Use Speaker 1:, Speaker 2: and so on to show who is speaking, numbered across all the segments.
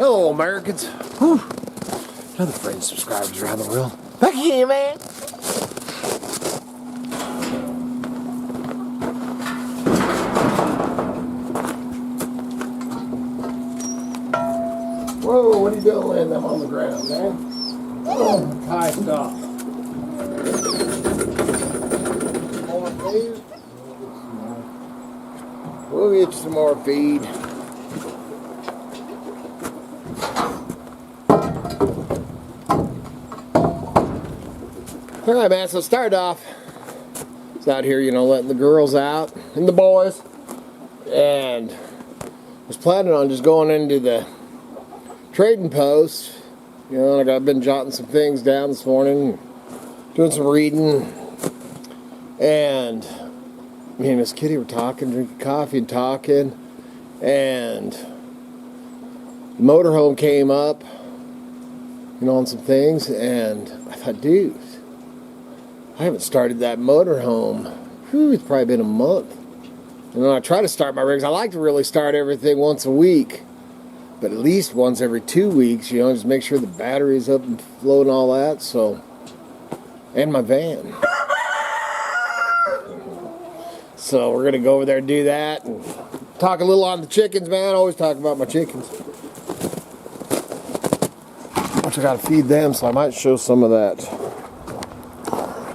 Speaker 1: Hello, Americans. Whew. Another friend subscribers around the world. Back here, man. Whoa, what are you doing laying them on the ground, man? Oh, tie stuff. More feed? We'll get you some more feed. Alright, man, so start off. It's out here, you know, letting the girls out and the boys. And I was planning on just going into the trading post. You know, like I've been jotting some things down this morning, doing some reading. And me and Miss Kitty were talking, drinking coffee and talking. And the motorhome came up, you know, on some things. And I thought, dude, I haven't started that motorhome. Whew, it's probably been a month. You know, I try to start my rigs. I like to really start everything once a week, but at least once every 2 weeks, you know, just make sure the battery's up and flow and all that. So, and my van. So we're gonna go over there and do that and talk a little on the chickens, man. I always talk about my chickens. Which I gotta feed them, so I might show some of that.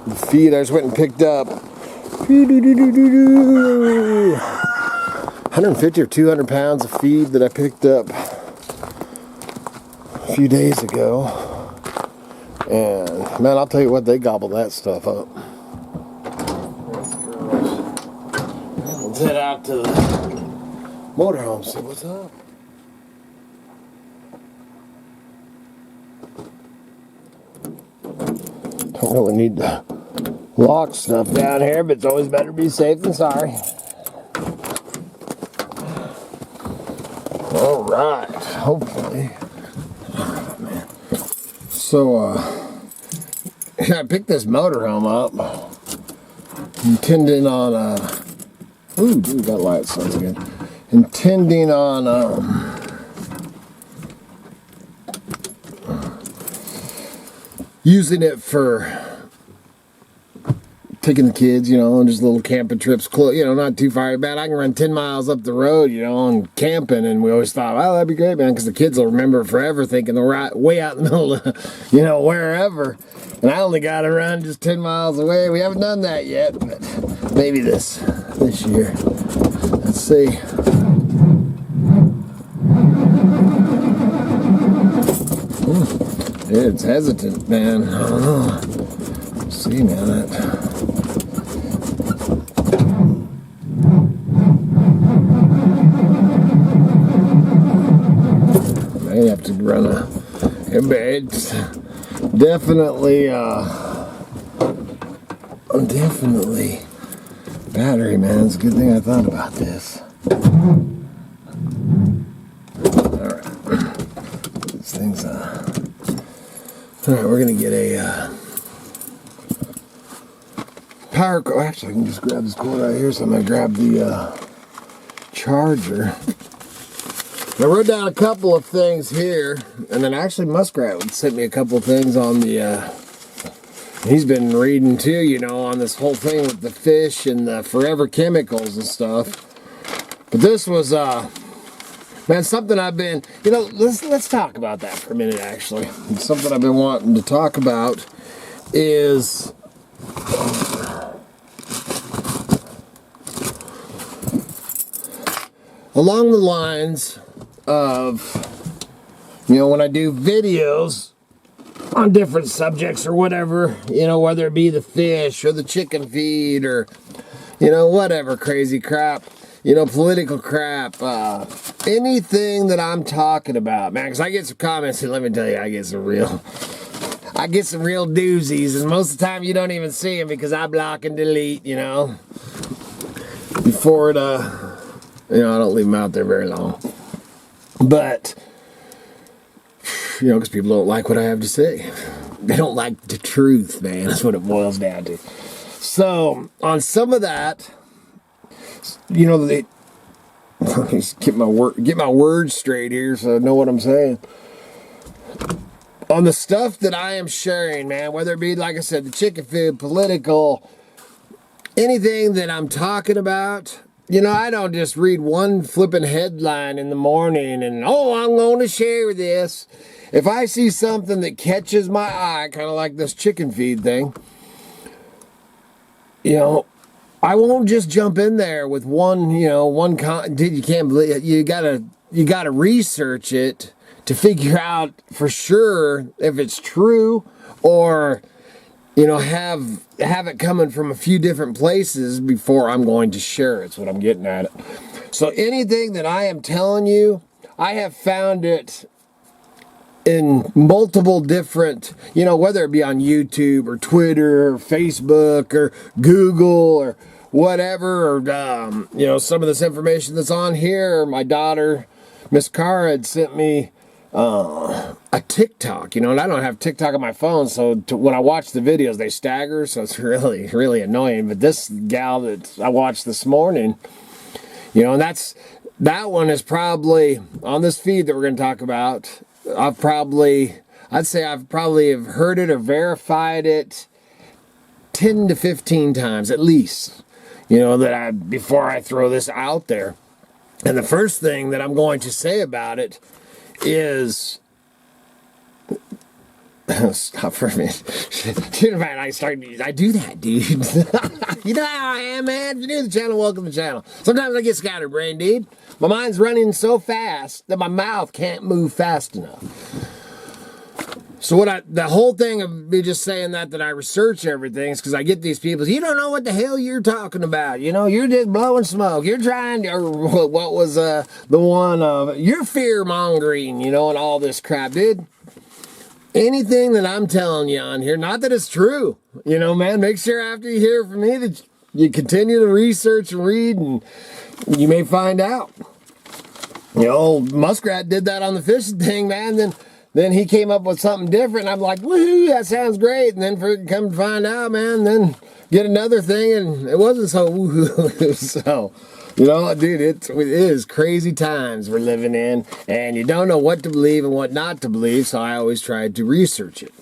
Speaker 1: The feed I just went and picked up. 150 or 200 pounds of feed that I picked up a few days ago. And man, I'll tell you what, they gobble that stuff up. Let's head out to the motorhome, see what's up. Don't really need to lock stuff down here, but it's always better to be safe than sorry. Alright, hopefully. Oh, man. So, I picked this motorhome up. Intending on, ooh, dude, that light sounds good. Intending on, using it for taking the kids, you know, and just little camping trips, you know, not too far. Bad. I can run 10 miles up the road, you know, and camping, and we always thought, oh, that'd be great, man, because the kids will remember forever thinking they're right, way out in the middle of, you know, wherever. And I only got to run just 10 miles away. We haven't done that yet, but maybe this year. Let's see. It's hesitant, man. I don't know. Let's see, man, that. I have to run a it's definitely battery, man. It's a good thing I thought about this. Alright. This thing's alright, we're gonna get a power cord. Actually, I can just grab this cord out here, so I'm gonna grab the charger. I wrote down a couple of things here, and then actually Muskrat sent me a couple of things on the, he's been reading too, you know, on this whole thing with the fish and the forever chemicals and stuff. But this was, man, something I've been, you know, let's talk about that for a minute, actually. Something I've been wanting to talk about is along the lines of, you know, when I do videos on different subjects or whatever, you know, whether it be the fish or the chicken feed or, you know, whatever crazy crap, you know, political crap, anything that I'm talking about, man, because I get some comments, and let me tell you, I get some real doozies, and most of the time you don't even see them because I block and delete, you know, before it, you know, I don't leave them out there very long. But, you know, because people don't like what I have to say. They don't like the truth, man. That's what it boils down to. So, on some of that, you know, Let me just get my words straight here so I know what I'm saying. On the stuff that I am sharing, man, whether it be, like I said, the chicken food, political, anything that I'm talking about, you know, I don't just read one flipping headline in the morning and, oh, I'm going to share this. If I see something that catches my eye, kind of like this chicken feed thing, you know, I won't just jump in there with one, you know, dude, you can't believe it. You gotta research it to figure out for sure if it's true, or, you know, have it coming from a few different places before I'm going to share it. That's what I'm getting at. So anything that I am telling you, I have found it in multiple different, you know, whether it be on YouTube or Twitter or Facebook or Google or whatever, or, you know, some of this information that's on here. My daughter, Miss Cara, had sent me a TikTok, you know, and I don't have TikTok on my phone, so when I watch the videos, they stagger, so it's really, really annoying. But this gal that I watched this morning, you know, and that one is probably, on this feed that we're going to talk about, I'd say I've probably have heard it or verified it 10 to 15 times at least, you know, before I throw this out there. And the first thing that I'm going to say about it is, stop for a minute. I do that, dude. You know how I am, man. If you're new to the channel, welcome to the channel. Sometimes I get scatterbrained, dude. My mind's running so fast that my mouth can't move fast enough. So the whole thing of me just saying that I research everything is because I get these people, you don't know what the hell you're talking about. You know, you're just blowing smoke. You're trying to, or what was the one of, you're fear-mongering, you know, and all this crap, dude. Anything that I'm telling you on here, not that it's true, you know, man, make sure after you hear from me that you continue to research and read, and you may find out. You know, old Muskrat did that on the fishing thing, man. Then he came up with something different. I'm like, woohoo, that sounds great. And then for it to come to find out, man, then get another thing, and it wasn't so woohoo. So, you know, dude, it is crazy times we're living in, and you don't know what to believe and what not to believe, so I always tried to research it.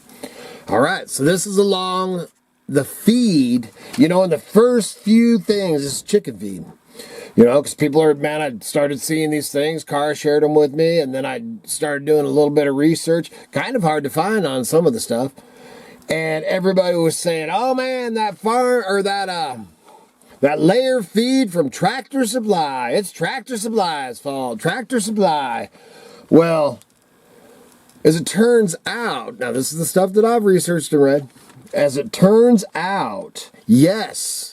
Speaker 1: All right, so this is along the feed, you know, and the first few things is chicken feed. You know, because people are, man, I started seeing these things. Cara shared them with me, and then I started doing a little bit of research. Kind of hard to find on some of the stuff. And everybody was saying, oh, man, that layer feed from Tractor Supply. It's Tractor Supply's fault. Tractor Supply. Well, as it turns out, now this is the stuff that I've researched and read. As it turns out, yes,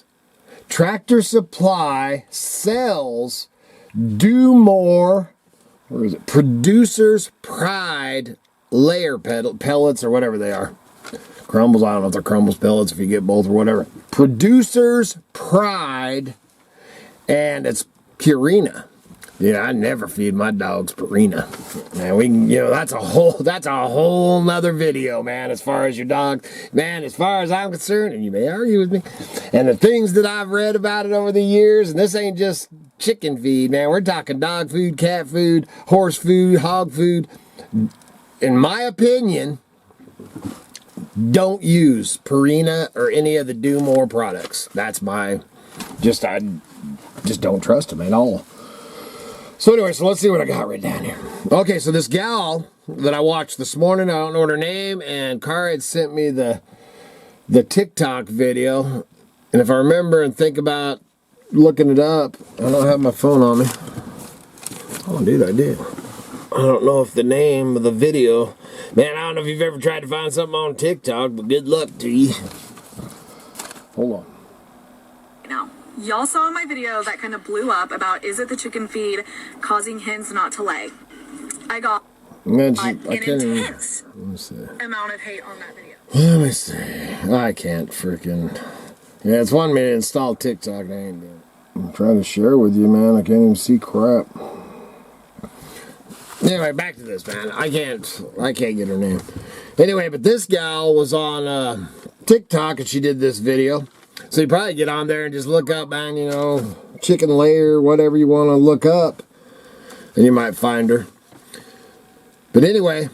Speaker 1: Tractor Supply sells Do More, where is it? Producer's Pride layer pellets or whatever they are. Crumbles, I don't know if they're Crumbles pellets, if you get both or whatever. Producer's Pride, and it's Purina. Yeah, I never feed my dogs Purina. Man, we can, you know, that's a whole nother video, man, as far as your dog. Man, as far as I'm concerned, and you may argue with me, and the things that I've read about it over the years, and this ain't just chicken feed, man. We're talking dog food, cat food, horse food, hog food. In my opinion, don't use Purina or any of the Do More products. That's I just don't trust them at all. So anyway, so let's see what I got written down here. Okay, so this gal that I watched this morning, I don't know her name, and Cara had sent me the TikTok video. And if I remember and think about looking it up, I don't have my phone on me. Oh, dude, I did. I don't know if the name of the video, man, I don't know if you've ever tried to find something on TikTok, but good luck to you. Hold on.
Speaker 2: No. Y'all saw my video that kind of blew up about, is it the chicken feed causing hens not to lay? I got an intense amount of hate on that video.
Speaker 1: Let me see. I can't freaking... Yeah, it's wanting me to install TikTok. I ain't doing it. I'm trying to share with you, man. I can't even see crap. Anyway, back to this, man. I can't get her name. Anyway, but this gal was on TikTok, and she did this video. So you probably get on there and just look up, man, you know, chicken layer, whatever you want to look up. and you might find her. But anyway,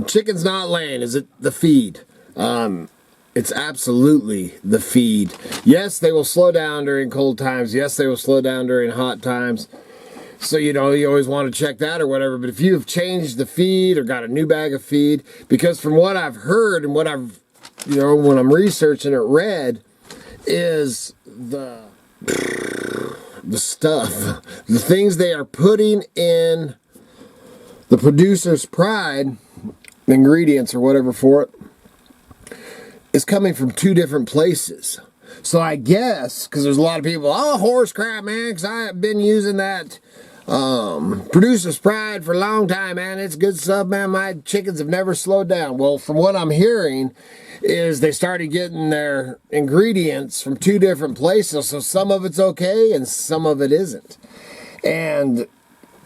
Speaker 1: chicken's not laying. Is it the feed? It's absolutely the feed. Yes, they will slow down during cold times. Yes, they will slow down during hot times. So, you know, you always want to check that or whatever. But if you've changed the feed or got a new bag of feed, because from what I've heard and what I've, you know, when I'm researching it, read, is the stuff, the things they are putting in the Producer's Pride ingredients or whatever for it, is coming from 2 different places. So I guess, because there's a lot of people, oh, horse crap, man, because I've been using that Producer's Pride for a long time, man. It's good stuff, man. My chickens have never slowed down. Well, from what I'm hearing is they started getting their ingredients from 2 different places. So some of it's okay and some of it isn't. And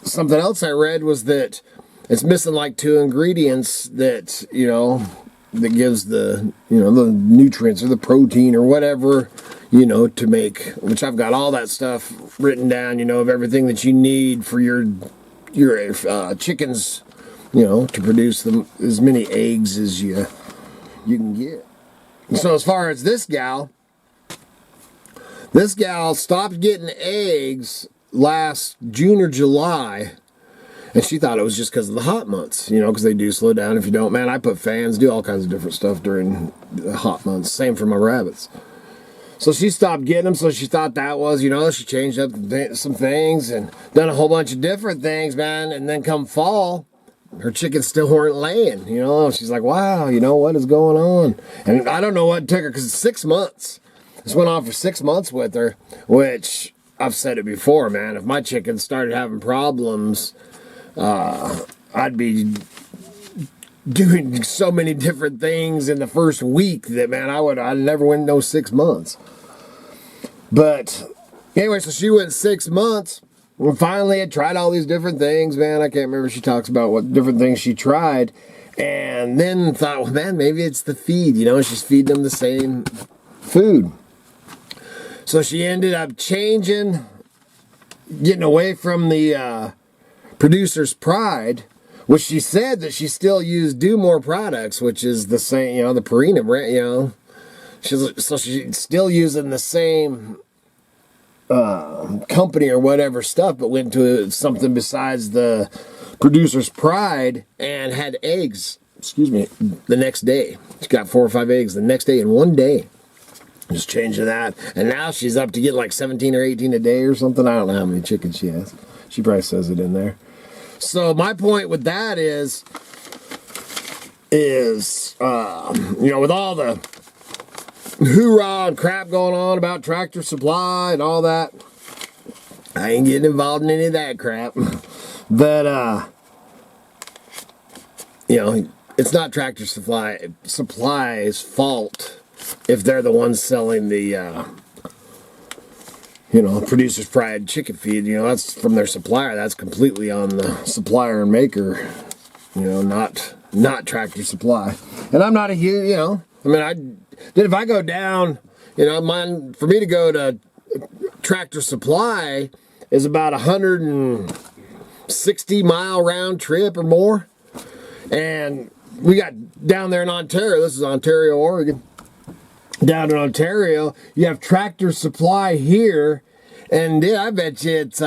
Speaker 1: something else I read was that it's missing like 2 ingredients that, you know, that gives the, you know, the nutrients or the protein or whatever, you know, to make, which I've got all that stuff written down, you know, of everything that you need for your chickens, you know, to produce them as many eggs as you can get. So as far as this gal stopped getting eggs last June or July. And she thought it was just because of the hot months, you know, because they do slow down if you don't. Man, I put fans, do all kinds of different stuff during the hot months. Same for my rabbits. So she stopped getting them, so she thought that was, you know, she changed up some things and done a whole bunch of different things, man. And then come fall, her chickens still weren't laying, you know. She's like, wow, you know, what is going on? And I don't know what took her, because it's 6 months. This went on for 6 months with her, which I've said it before, man. If my chickens started having problems, I'd be doing so many different things in the first week that, man, I'd never went no 6 months. But anyway, so she went 6 months and finally had tried all these different things, man. I can't remember. She talks about what different things she tried, and then thought, well, man, maybe it's the feed, you know, she's feeding them the same food. So she ended up changing, getting away from the Producer's Pride, which she said that she still used Do More products, which is the same, you know, the Purina brand, you know. So she's still using the same company or whatever stuff, but went to something besides the Producer's Pride and had eggs, the next day. She got 4 or 5 eggs the next day in one day. Just changing that. And now she's up to get like 17 or 18 a day or something. I don't know how many chickens she has. She probably says it in there. So my point with that is you know, with all the hoorah and crap going on about Tractor Supply and all that, I ain't getting involved in any of that crap. But you know, it's not Tractor Supply's fault if they're the ones selling the you know, Producer's Pride chicken feed. You know, that's from their supplier. That's completely on the supplier and maker, you know, not Tractor Supply. And I'm not a huge, you know, I mean, if I go down, you know, for me to go to Tractor Supply is about 160-mile round trip or more. And we got down there in Ontario, this is Ontario, Oregon. Down in Ontario, you have Tractor Supply here, and dude, I bet you it's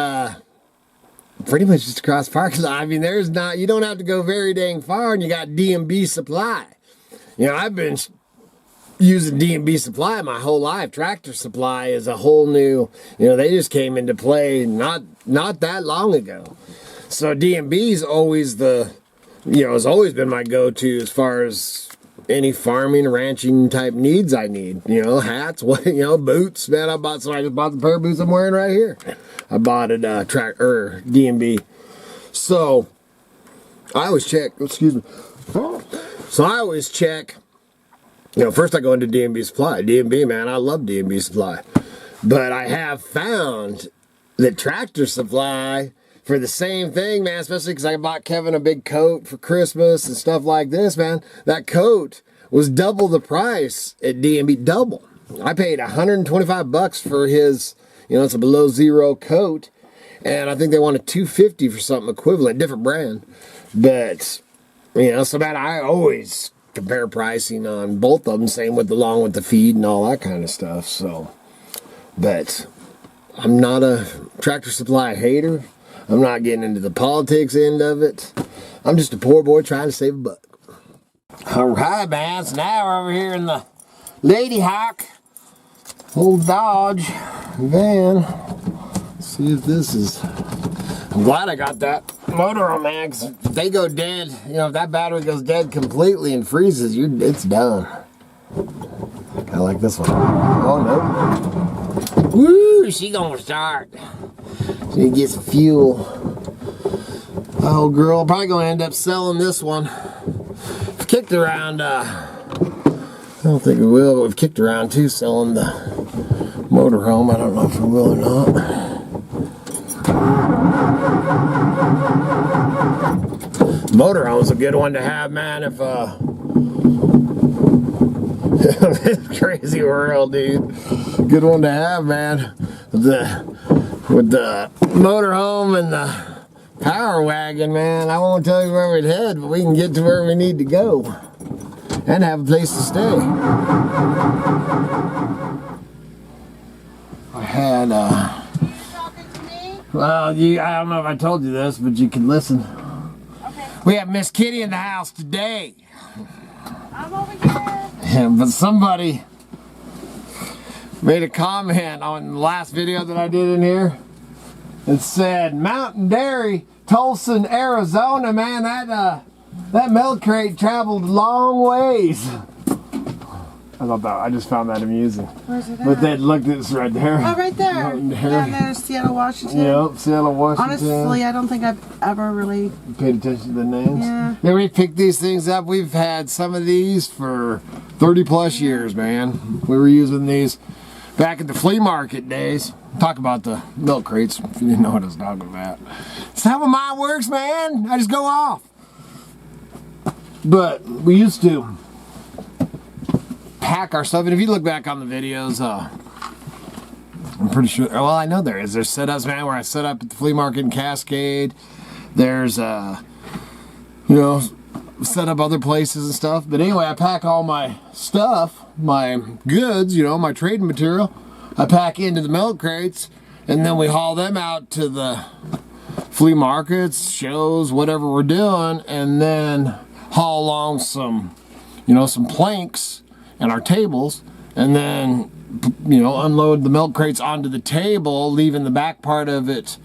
Speaker 1: pretty much just across parking lot. I mean, you don't have to go very dang far, and you got D&B Supply. You know, I've been using D&B Supply my whole life. Tractor Supply is a whole new, you know, they just came into play not that long ago. So D&B's always has always been my go-to as far as any farming, ranching type needs I need. You know, hats, you know, boots. Man, I just bought the pair of boots I'm wearing right here. I bought it D&B. So I always check. So I always check. You know, first I go into D&B Supply. D&B, man, I love D&B Supply. But I have found that Tractor Supply, for the same thing, man, especially because I bought Kevin a big coat for Christmas and stuff like this, man. That coat was double the price at D&B, double. I paid $125 for his, you know, it's a below zero coat. And I think they wanted $250 for something equivalent, different brand. But, you know, so man, I always compare pricing on both of them, same with along with the feed and all that kind of stuff. So, but I'm not a Tractor Supply hater. I'm not getting into the politics end of it. I'm just a poor boy trying to save a buck. All right, man. So now we're over here in the Lady Hawk, old Dodge van. Let's see if this is. I'm glad I got that Motorhome, man, because if they go dead, you know, if that battery goes dead completely and freezes, it's done. I like this one. Oh, no. Woo, she gonna start. She need to get some fuel. Oh, girl, probably gonna end up selling this one. I've kicked around, I don't think we will, but we've kicked around too, selling the Motorhome. I don't know if we will or not. Motorhome's a good one to have, man, if this crazy world, dude. Good one to have, man. With the motorhome and the power wagon, man. I won't tell you where we'd head, but we can get to where we need to go and have a place to stay. I had well, I don't know if I told you this, but you can listen.
Speaker 2: Okay.
Speaker 1: We have Miss Kitty in the house today.
Speaker 2: I'm over here.
Speaker 1: Yeah, but somebody made a comment on the last video that I did in here. It said, Mountain Dairy, Tulsa, Arizona, man, that milk crate traveled long ways. I just found that amusing.
Speaker 2: Where's it at?
Speaker 1: But then look at this right there.
Speaker 2: Oh, right there.
Speaker 1: Mountain Dairy.
Speaker 2: Down there, Seattle, Washington.
Speaker 1: Yep, Seattle, Washington.
Speaker 2: Honestly, I don't think I've ever really
Speaker 1: paid attention to the names.
Speaker 2: Yeah.
Speaker 1: Yeah, we picked these things up. We've had some of these for 30 plus years, man. We were using these back at the flea market days. Talk about the milk crates, if you didn't know what I was talking about. That's how mine works, man. I just go off. But we used to pack our stuff, and if you look back on the videos, I'm pretty sure, well, I know there's setups, man, where I set up at the flea market in Cascade. There's you know, set up other places and stuff. But anyway, I pack all my stuff, my goods, you know, my trading material, I pack into the milk crates, and then we haul them out to the flea markets, shows, whatever we're doing, and then haul along some, you know, some planks and our tables, and then, you know, unload the milk crates onto the table, leaving the back part of it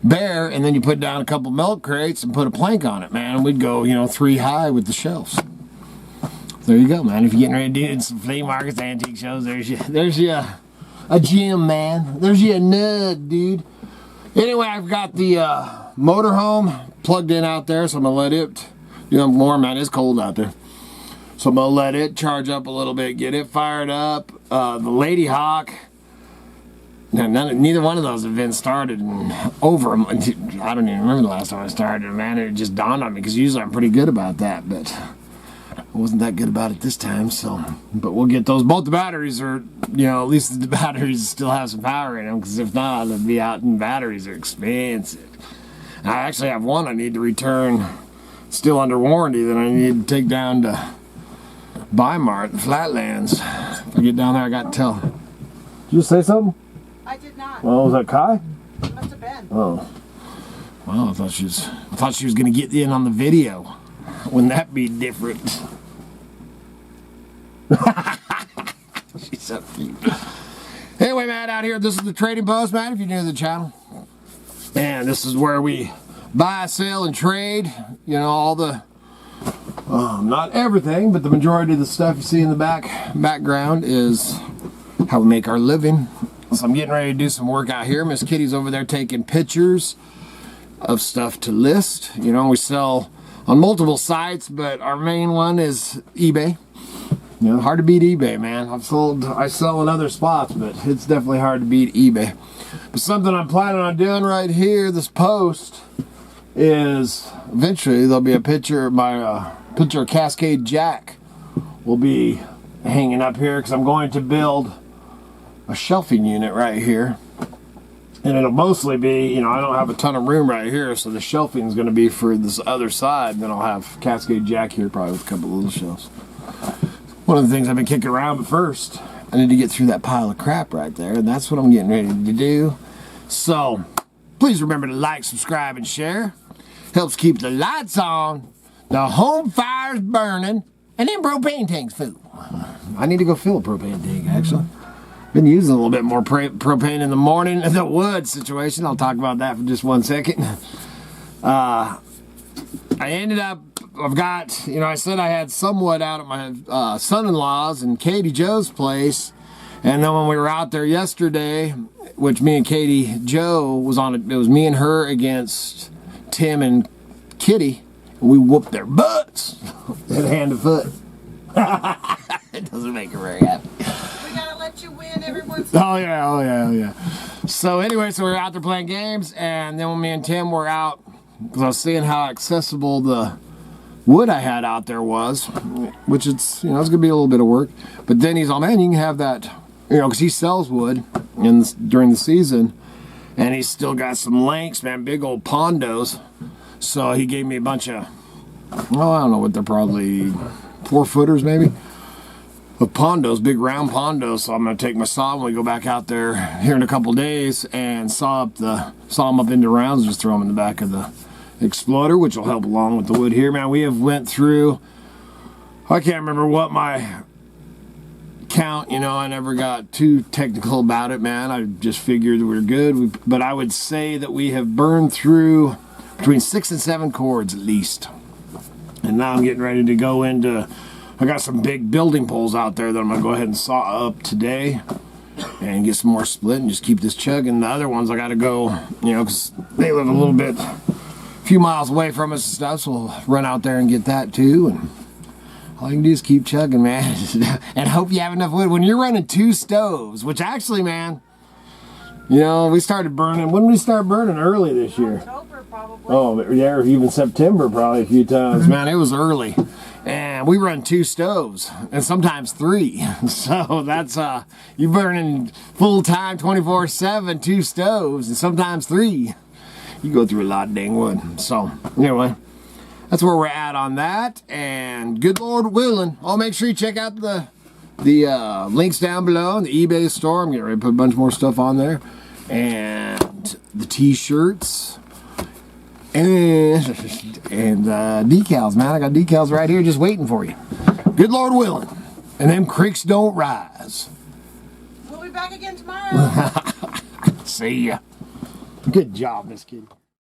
Speaker 1: bare, and then you put down a couple milk crates and put a plank on it, man. We'd go, you know, 3 high with the shelves. There you go, man. If you're getting ready to do some flea markets, antique shows, there's you a gem, man. There's you a nug, dude. Anyway, I've got the Motorhome plugged in out there, so I'm gonna let it, you know, warm, man. It's cold out there. So I'm gonna let it charge up a little bit, get it fired up. The Lady Hawk, neither one of those have been started in over a month. I don't even remember the last time I started, man. It just dawned on me, because usually I'm pretty good about that, but I wasn't that good about it this time. So, but we'll get those. Both the batteries are, you know, at least the batteries still have some power in them, because if not, they'd be out, and batteries are expensive. I actually have one I need to return, still under warranty, that I need to take down to Bymart, the Flatlands. If I get down there, I got to tell. Did you say something?
Speaker 2: I did not.
Speaker 1: Oh, was that Kai?
Speaker 2: It must have been.
Speaker 1: Oh. Well, I thought she was gonna get in on the video. Wouldn't that be different? She's so cute. Anyway, man, out here, this is the Trading Post, man, if you're new to the channel. And this is where we buy, sell, and trade. You know, all the not everything, but the majority of the stuff you see in the background is how we make our living. So I'm getting ready to do some work out here. Miss Kitty's over there taking pictures of stuff to list. You know, we sell on multiple sites, but our main one is eBay. You know, hard to beat eBay, man. I sell in other spots, but it's definitely hard to beat eBay. But something I'm planning on doing right here, this post, is eventually there'll be a picture of my picture of Cascade Jack will be hanging up here, because I'm going to build a shelving unit right here. And it'll mostly be, you know, I don't have a ton of room right here, so the shelving is going to be for this other side. And then I'll have Cascade Jack here probably with a couple little shelves. One of the things I've been kicking around, but first, I need to get through that pile of crap right there. And that's what I'm getting ready to do. So, please remember to like, subscribe, and share. Helps keep the lights on, the home fires burning, and then propane tanks full. I need to go fill a propane tank, actually. Been using a little bit more propane in the morning. The wood situation, I'll talk about that for just 1 second. I ended up, I've got, you know, I said I had some wood out at my son-in-law's and Katie Joe's place. And then when we were out there yesterday, which me and Katie Joe was on, it was me and her against Tim and Kitty. And we whooped their butts at hand and foot. It doesn't make her very happy.
Speaker 2: You win every once
Speaker 1: oh yeah. So anyway, so we were out there playing games, and then when me and Tim were out, because I was seeing how accessible the wood I had out there was, which it's, you know, it's gonna be a little bit of work. But then he's all, man, you can have that, you know, because he sells wood during the season, and he's still got some lengths, man, big old pondos. So he gave me a bunch of, well, I don't know what they're probably 4-footers maybe. Of pondos, big round pondos. So I'm going to take my saw when we go back out there here in a couple days and saw them up into rounds, just throw them in the back of the exploder, which will help along with the wood here. Man, we have went through, I can't remember what my count, you know, I never got too technical about it, man. I just figured we were good. But I would say that we have burned through between 6 and 7 cords at least. And now I'm getting ready to go into, I got some big building poles out there that I'm going to go ahead and saw up today and get some more split and just keep this chugging. The other ones I got to go, you know, because they live a few miles away from us and stuff, so we'll run out there and get that too. And all you can do is keep chugging, man, and hope you have enough wood. When you're running 2 stoves, which actually, man, you know, we started burning, when did we start burning? Early this year.
Speaker 2: October, probably.
Speaker 1: Oh, yeah, or even September probably a few times. Man, it was early. And we run 2 stoves, and sometimes 3. So that's, you're burning full-time, 24/7, 2 stoves, and sometimes 3. You go through a lot of dang wood. So, anyway, that's where we're at on that. And good Lord willing, I'll make sure you check out the links down below in the eBay store. I'm getting ready to put a bunch more stuff on there. And the t-shirts. And decals, man. I got decals right here just waiting for you. Good Lord willing. And them creeks don't rise.
Speaker 2: We'll be back again tomorrow.
Speaker 1: See ya. Good job, Miss Kitty.